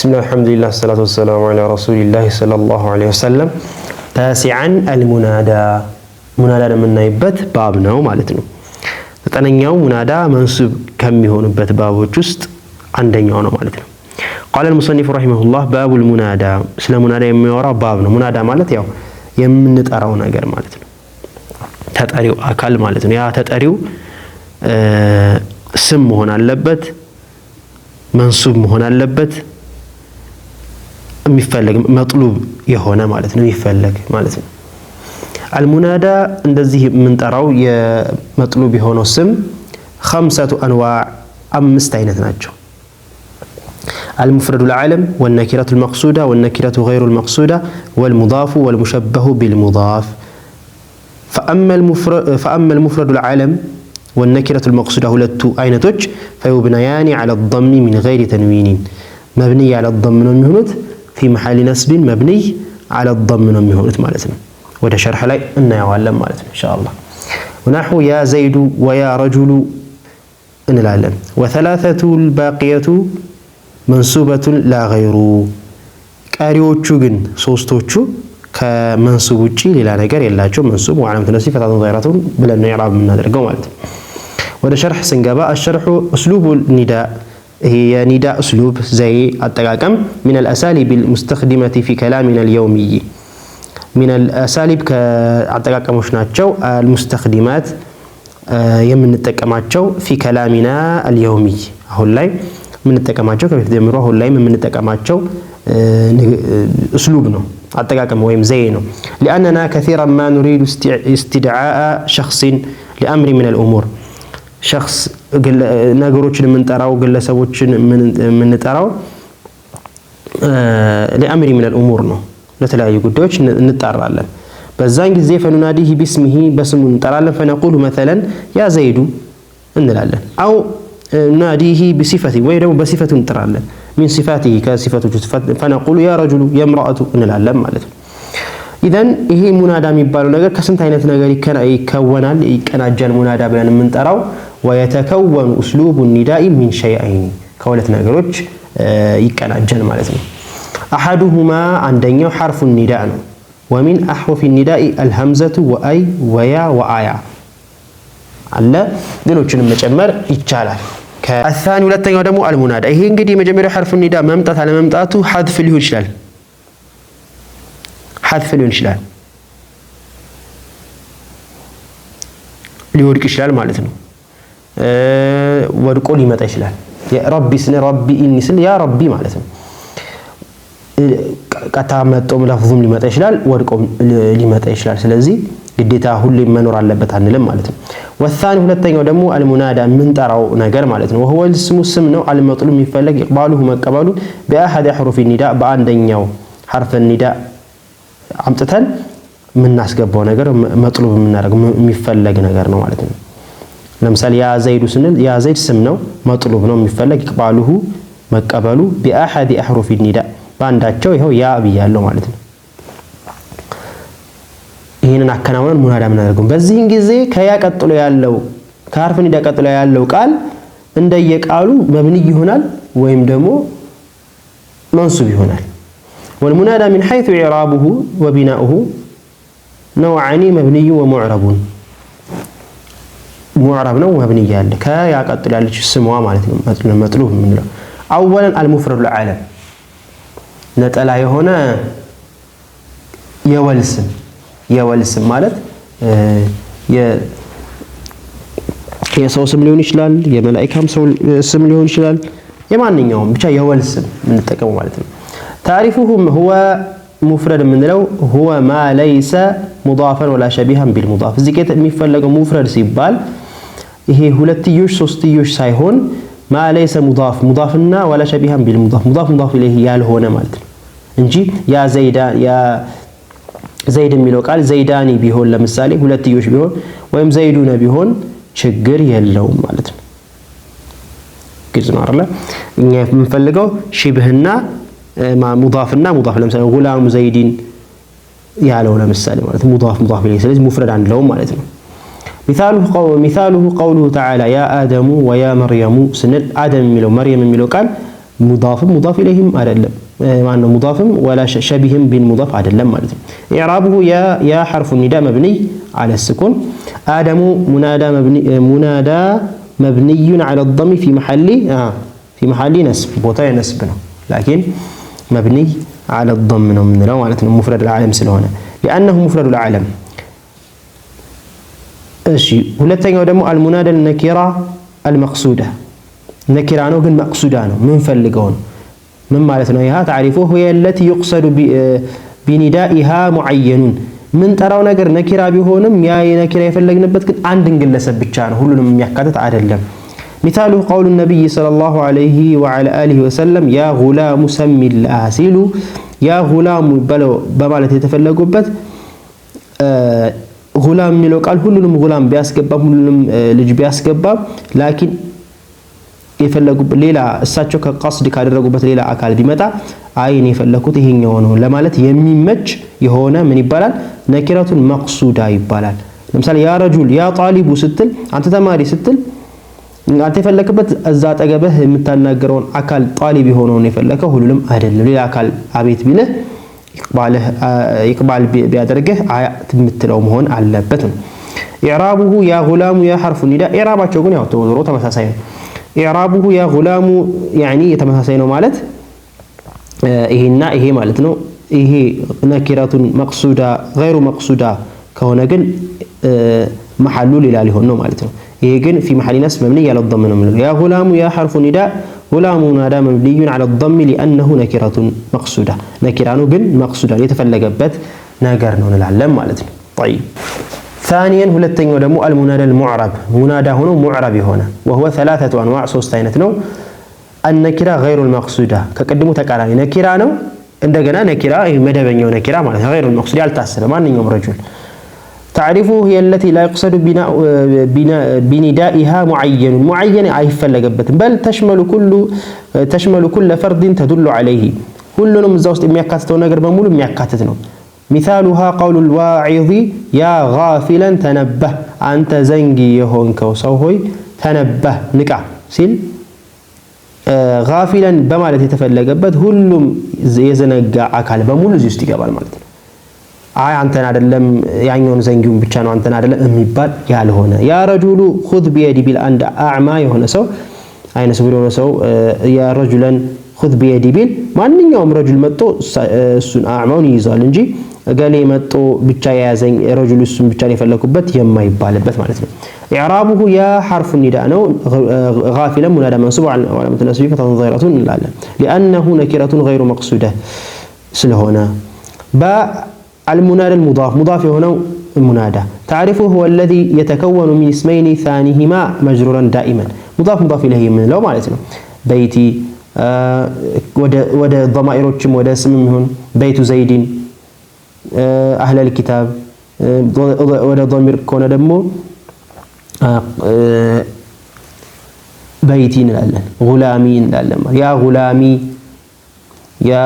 بسم الله الحمد لله والصلاة والسلام على رسول الله صلى الله عليه وسلم. تاسعا المنادى منادى من نايبت باب ነው ማለት ነው። ዘጠነኛው ሙናዳ መንሱብ ከሚሆንበት ባቦች ውስጥ አንደኛው ነው ማለት ነው። قال المصنف رحمه الله باب المنادى ስለ ሙናዳ የሚያወራ ባብ ነው። ሙናዳ ማለት ያው የምንጠራው ነገር ማለት ነው። ተጠሪው አካል ማለት ነው። ያ ተጠሪው ስም መሆን አለበት፣ መንሱብ መሆን አለበት፣ የሚፈልግ መጥሉብ የሆነ ማለት ነው። የሚፈልግ ማለት ነው። አልሙናዳ እንደዚህ የምንጠራው የመጥሉብ የሆነው ስም خمسة أنواع አምስት አይነት ናቸው። المفرد العالم والنكرة المقصودة والنكرة غير المقصودة والمضاف والمشبه بالمضاف. فأما المفرد العالم والنكرة المقصودة ሁለቱ አይነቶች فيبنيان على الضم من غير تنوين مبني على الضم ነው የሚሆኑት في محل نصب مبني على الضم ነው የሚሆኑት ማለት ነው። ወደ ሸርህ ላይ እናያዋለን ማለት ነው ኢንሻአላህ። ونحو يا زيد ويا رجل እንላለን። وثلاثة الباقية منصوبة لا غير ቀሪዎቹ ግን ሶስቶቹ ከመንሱብ ውጪ ሌላ ነገር የላቸው። መንሱብ وعلامة نصبه فتحة ظاهرة ብለን ነው ኢዕራብ የምናደርገው ማለት ነው። ወደ ሸርህ ስንገባ الشرح أسلوب النداء هي نداء أسلوب زي التقاقم من الأساليب المستخدمة في كلامنا اليومي. من الأساليب كالتقاقموش ناتشو المستخدمات يمن التقاماتشو في كلامنا اليومي. هولاي من التقاماتشو كيف تدمروا هولاي من التقاماتشو أسلوبنا التقاقم ويم زينو لأننا كثيرا ما نريد استدعاء شخص لأمر من الأمور. شخص ነገሮችን የምንጠራው ግለሰቦችን የምንጠራው ለአምሪ من الأمور ነው። ለተለያዩ ጉዳዮች እንጣራለን። በዛን ጊዜ فنناديه باسمه በስሙ እንጠራለን። فنقول مثلا يا زيد እንላለን። أو نناديه بصفته ወይ ደግሞ በሲፈቱ እንጠራለን። من صفاته ከሲፈቶቹ فنقول يا رجل يا امرأة እንላለን ማለት ነው። ኢዘን ይሄ ሙናዳ የሚባለው ነገር ከስንት አይነት ነገር ይከወናል ይቀናጃል ሙናዳ ብለን የምንጠራው ويتكون أسلوب النداء من شيئين ከሁለት ነገሮች ይቀናጃል ማለት ነው። أحدهما عندኛው حرف النداء ነው። ومن أحرف النداء الهمزة وأي ويا وآيا አለ ሌሎችንም መጨመር ይቻላል። ከአሳኒ ሁለተኛው ደግሞ አልሙናዳ ይሄ እንግዲህ መጀመሪያው حرف النداء መምጣት አለ መምጣቱ حذف ሊሆን ይችላል። حذف ሊሆን ይችላል ሊወድቅ ይችላል ማለት ነው። ወድቆ ሊመጣ ይችላል። የረቢ ስለ ረቢ ኢኒ ስለ ያ ረቢ ማለት ነው። ቀጣመጦም ለፍዙም ሊመጣ ይችላል ወድቆ ሊመጣ ይችላል። ስለዚህ ግዴታ ሁሌ መኖር አለበት አንልም ማለት ነው። ወሳኒ ሁለተኛው ደግሞ አልሙናዳ የምንጠራው ነገር ማለት ነው። وهو الاسم ስም ነው። አልመጥሉብ የሚፈለግ ይقباله መቀበሉ بأحد حروف النداء በአንደኛው حرف النداء አምጥተን የምናስገባው ነገር መጥሉብ የምናደርገው የሚፈለግ ነገር ነው ማለት ነው። ለምሳሌ ያ ዘይዱ ስንል ያ ዘይድ ስም ነው መጥሉብ ነው የሚፈለግ ይقباله መቀበሉ بأحد أحرف النداء ባንዳቸው ይሄው ያ ብያለሁ ማለት ነው። ይሄንን አከናውነን ሙናዳ የምናደርገው በዚህን ጊዜ ከያ ቀጥሎ ያለው ከሐርፍ ኒዳ ቀጥሎ ያለው ቃል እንደየቃሉ መብኒ ይሆናል ወይም ደግሞ መንሱብ ይሆናል። والمنادى من حيث إعرابه وبناؤه نوعان مبني ومعرب. معرب ነው መብኒ ያለ ከያ ቀጥሎ ያለች ስሟ ማለት ነው መጥሉብ የምንለው أولا المفرد العالم ነጠላ የሆነ የወልስም ማለት የሰው ስም ሊሆን ይችላል የመላእክም ስም ሊሆን ይችላል የማንኛውም ብቻ የወልስም እንጠቀመው ማለት ነው። تعريفه هو مفرد የምንለው هو ما ليس مضافا ولا شبيها بالمضاف. እዚህ ጋር የሚፈለገው ሙፍረድ ሲባል ይሄ ሁለትዮሽ ሶስትዮሽ ሳይሆን ما ليس مضافና ولا شبيها بالمضاف مضاف إليه ያልሆነ ማለት ነው እንጂ ያ ዘይድ የሚለው ቃል ዘይዳኒ ቢሆን ለምሳሌ ሁለትዮሽ ቢሆን ወይም ዘይዱነ ቢሆን ችግር የለውም ማለት ነው። ግልጽ ነው አይደል? እኛ የምንፈልገው ሽብህና ሙዳፍና ሙዳፍ ለምሳሌ ጉላሙ ዘይዲን ያለው ለምሳሌ ማለት ሙዳፍ ኢለይሂ ስለዚህ ሙፍረድ አንለው ማለት ነው። مثاله قوله تعالى يا آدم ويا مريم سنل آدم የሚለው መርየም የሚለው ቃል ሙዳፍም ሙዳፍ ኢለይሂም አይደለም ማነው ሙዳፍም ወላ ሸቢህም ቢልሙዳፍ አይደለም ማለት ነው ኢዕራቡሁ ያ ሐርፉ ኒዳ መብኒ على السكون آدم منادى مبني على الضم في محل نسب بوتا نسب ነው لكن مبني على الضم ነው ምንለው ማለት ነው مفرد العالم ስለሆነ لأنه مفرد العالم እሺ ሁለተኛው ደግሞ المنادى النكرة المقصودة نكرة ነው ግን مقصودة ነው ምን ፈልገው ነው ምን ማለት ነው ይሃ تعريفه هي التي يقصد بندائها معين ምን ጠራው ነገር ነኪራ ቢሆንም ያ የነኪራ የፈለግንበት ግን አንድን ግለሰብ ብቻ ነው ሁሉንም የሚያካትት አይደለም مثال قول النبي صلى الله عليه وعلى اله وسلم يا غلام سم الله ሲሉ ያ غلام በማለት የተፈለጉበት غلام የሚለው ቃል ሁሉንም غلام ቢያስገባም ሁሉንም ልጅ ቢያስገባም ላኪን የፈለጉበት ሌላ እሳቸው ከቀስድ ካደረጉበት ሌላ አካል ቢመጣ አይን የፈለኩት ይሄኛው ነው ለማለት የሚመች የሆነ ምን ይባላል ነኪራቱን መቅሱዳ ይባላል ለምሳሌ ያ ረጁል ያ ጣሊቡ ስትል አንተ ተማሪ ስትል አንተ የፈለክበት እዛ አጠገብህ የምታናገረውን አካል ጣሊብ የሆነውን የፈለከው ሁሉንም አይደለም ሌላ አካል አቤት ቢልህ ይቅባል ቢያደርግህ አያት የምትለው መሆን አለበት ኢዕራቡሁ ያ ጉላሙ ያ ሐርፉ ኒዳ ኢዕራባቸው ግን ያው ተወዝሮ ተመሳሳይ ነው ኢዕራቡሁ ያ ጉላሙ يعني የተመሳሳይ ነው ማለት ይሄና ይሄ ማለት ነው ይሄ ነኪራቱን መቅሱዳ غير መቅሱዳ ከሆነ ግን محل ሌላ ሊሆን ነው ማለት ነው ይሄ ግን في محل نصب مبني على الضم ነው ማለት ያ ጉላሙ ያ ሐርፉ ኒዳ غلام نادى مبني على الضم لانه نكره مقصوده ነኪራ ነው ግን መቅሱዳ የተፈለገበት ነገር ነው እንላለን ማለት ነው طيب ثانيا ሁለተኛው ደግሞ المنادى المعرب منادى ሆኖ معرب የሆነ وهو ثلاثه انواع ሶስት አይነት ነው النكره غير المقصوده ከቀድሙ ተቃራኒ ነኪራ ነው እንደገና ነኪራ መደበኛው ነኪራ ማለት غير المقصود ያልታሰበ ማንኛውም ረጁል تعريفه هي التي لا يقصد بندائها معين አይፈለገበትም بل تشمل كل فرد تدل عليه ሁሉንም እዛ ውስጥ የሚያካትተው ነገር በሙሉ የሚያካትት ነው مثالها قول الواعظ يا غافلا تنبه أنت زنجي يهونكو سوهوي تنبه نقع سيل غافلا بمالت يتفلقبت هلوم يزنقع أكال بمولو زيستي قبال مالت أنتنا عدلم يعنيون زنجيون بچانو أنتنا عدلم أميبال يالو هنا يا رجل خذ بيدي بالأند أعمى يهون سو أين سبيلون سو يا رجلا خذ بيدي بيل ما أنيوم رجل متو سن أعمون يزال انجي قال لي متو ብቻ ያዘኝ ረጁል እሱን ብቻ ነው የፈለኩበት የማይባልበት ማለት ነው ኢዕራቡሁ ያ ሐርፍ ኒዳ ነው غافلا منادى منصوب على متناسب فتح ظاهرة እንላለን لانه نكره غير مقصوده ስለሆነ المنادى المضاف مضاف የሆነው المنادى تعرفه هو الذي يتكون من اسمين ثانيهما مجرورا دائما مضاف اليه የምንለው ማለት ነው በይቲ ወደ ضمائሮችም ወደ ስምም ይሁን በይቱ ዘይዲን أهل الكتاب ولا ضمير كون دمو بيتين لالن غلامين لالن يا غلامي يا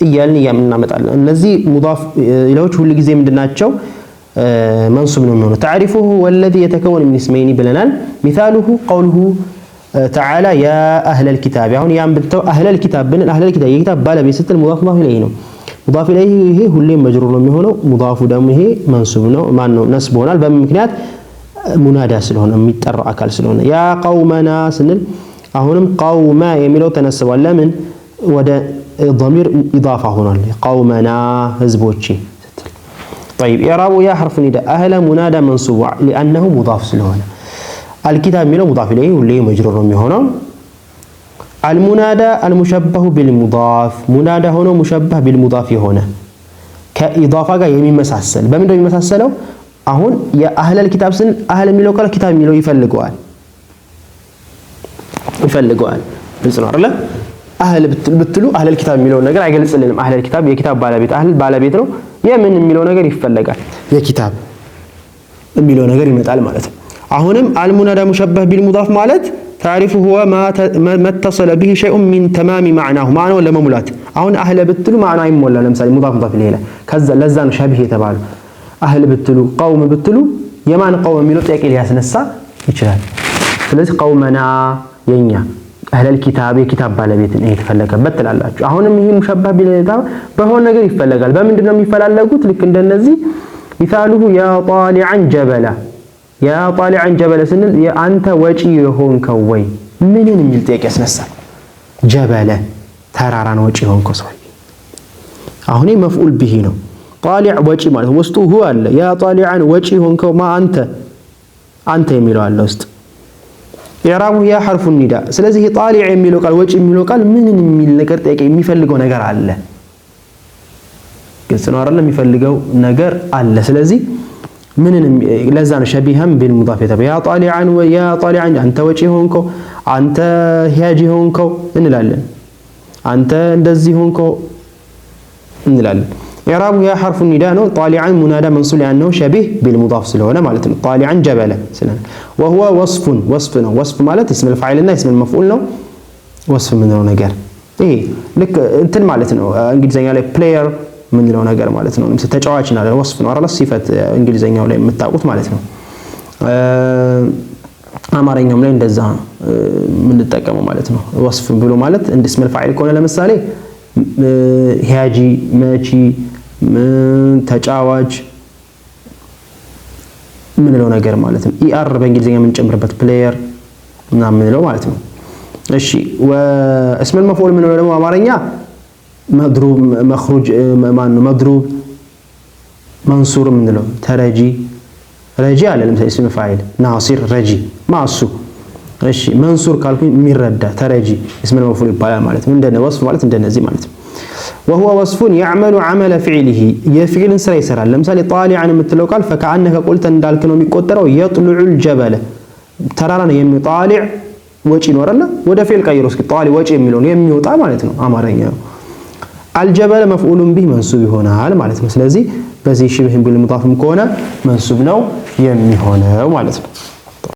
እያልን እናመጣለን እነዚህ ሙዳፍ ኢለዎች ሁሉ ጊዜ ምንድናቸው መንሱብ ነው የሚሆነው تعرفه والذي يتكون من اسمين ብለናል مثاله قوله تعالى يا أهل الكتاب አሁን ያን ብትተው أهل الكتاب ብለን أهل الكتاب የኪታብ ባለቤት ስትል ሙዳፍ ኢለይሂ ነው ሙዳፍ ኢለይሂ ይሄ ሁሌም መጅሩር ነው የሚሆነው ሙዳፉ ደግሞ ይሄ መንሱብ ነው ማን ነው ነስብ ሆናል በምክንያት ሙናዳ ስለሆነ የሚጠራ አካል ስለሆነ ያ ቀውመና ስንል አሁንም ቀውማ የሚለው ተነስቧል ለምን ወደ ضمير اضافه ሆኗል ቀውመና ህዝቦች ስትል طيب اعراب يا حرف نداء اهل منادى منصوب لانه مضاف ስለሆነ الكتاب የሚለው ሙዳፍ ኢለይሂ ሁሌም መጅሩር ነው የሚሆነው المنادى المشبه بالمضاف منادى ሆኖ مشبه بالمضاف የሆነ ከኢዳፋ ጋር የሚመሳሰል በምን ነው የሚመሳሰለው አሁን የአህለ الكتاب ስን አህለ የሚለው ቃል ኪታብ የሚለው ይፈልገዋል ግልጽ ነው አይደል አህለ ብትሉ አህለ الكتاب የሚለው ነገር አይገልጽልንም አህለ الكتاب የኪታብ ባለቤት አህል ባለቤት ነው የምን የሚለው ነገር ይፈልጋል የኪታብ የሚለው ነገር ይመጣል ማለት ነው አሁንም المنادى مشبه بالمضاف ማለት تعرفه هو ما اتصل به شيء من تمام معناه معناه ለመሙላት አሁን አህለ ብትሉ ማዕና ይሞላል ለምሳሌ ሙዳፍ ሙዳፍ ኢለይሂ ከዛ ለዛ ነው ሸብህ የተባለው አህል ብትሉ ቀውም ብትሉ የማን ቀውም የሚለው ጥያቄ ሊያስነሳ ይችላል ስለዚህ ቀውመና የኛ አህለል ኪታብ የኪታብ ባለቤትን የተፈለገበት ትላላችሁ። አሁንም ይሄ ሙሸባህ ቢልኢዳ በሆነ ነገር ይፈለጋል። በምንድነው የሚፈላለጉት? ልክ እንደነዚህ ሚሳሉሁ ያ ጣሊዐን ጀበላ ያ ጣሊዐን ጀበለ ስንል አንተ ወጪ የሆንከው ወይ ምንን የሚል ጥያቄ ያስነሳል። ጀበለ ተራራን ወጪ የሆንከው ሰው አሁን መፍዑል ቢሂ ነው። ጣሊዕ ወጪ ማለት ውስጡ هو አለ። ያ ጣሊዐን ወጪ የሆንከው ማ አንተ የሚለው አለ ውስጥ ኢዕራቡ ያ ሐርፉ ኒዳ። ስለዚህ ጣሊዕ የሚለው ቃል ወጪ የሚለው ቃል ምንን የሚል ነገር ጥያቄ የሚፈልገው ነገር አለ። ግልጽ ነው አይደል? የሚፈልገው ነገር አለ። ስለዚህ ምንን ለዛ ነው ሸቢሃን ቢልሙዳፍ የተባለ ያ ጣሊዐን ወያ ጣሊዐን አንተ ወጪ ሆንከው አንተ ሂያጅ ሆንከው እንላለን። አንተ እንደዚህ ሆንከው እንላለን። ኢዕራቡ ያ ሐርፉ ኒዳ ነው። ጣሊዐን ሙናዳ መንሱብ ያነው ሸቢህ ቢልሙዳፍ ስለሆነ ማለት ነው። ጣሊዐን ጀበለ ስለሆነ وهو وصف ነው። ወስፍ ማለት እስም الفاعل እና እስም المفعول ነው። ወስፍ ምንለው ነገር ይሄ ልክ እንትን ማለት ነው። እንግሊዘኛ ላይ ፕሌየር ምንለው ነገር ማለት ነው። ለምሳሌ ተጫዋች እና ወስፍ ነው አይደል? ሲፈት እንግሊዘኛው ላይ የምታውቁት ማለት ነው። አማርኛውም ላይ እንደዛ የምንጠቀመው ማለት ነው። ወስፍ ብሎ ማለት እንደ እስም الفاعل ከሆነ ለምሳሌ ሂያጂ መቺ ተጫዋች ምንለው ነገር ማለት ነው። ኢአር በእንግሊዘኛ የምንጨምርበት ፕሌየር እና ምንለው ማለት ነው። እሺ ወእስም المفعول ምንለው ደግሞ አማርኛ መድሩብ መخرج ማን ነው? መድሩብ መንሱር ምንለው ተረጂ ረጂ አለ። ለምሳሌ እስም ፋይል ናሲር ረጂ ማሱ። እሺ መንሱር ካልኩኝ የሚረዳ ተረጂ እስም المفعول ይባላል ማለት ነው። እንደነ ወስፍ ማለት እንደነዚህ ማለት ነው። وهو وصف يعمل عمل فعله የፊዕልን ስራ ይሰራል። ለምሳሌ ጣሊዐን የምትለው ቃል فكأنك قلت እንዳልክ ነው የሚቆጠረው። يطلع الجبل ተራራ ነው የሚጣሊዕ ወጪ ነው አይደል? ወደ ፊዕል ቀይሮ እስኪ ጣሊ ወጪ የሚለው ነው የሚወጣ ማለት ነው። አማርኛ ነው። አልጀበለ መፍዑሉን ቢህ መንሱብ ይሆናል ማለት ነው። ስለዚህ በዚህ ሽብህ ቢል ሙዳፍም ከሆነ መንሱብ ነው የሚሆነው ማለት ነው።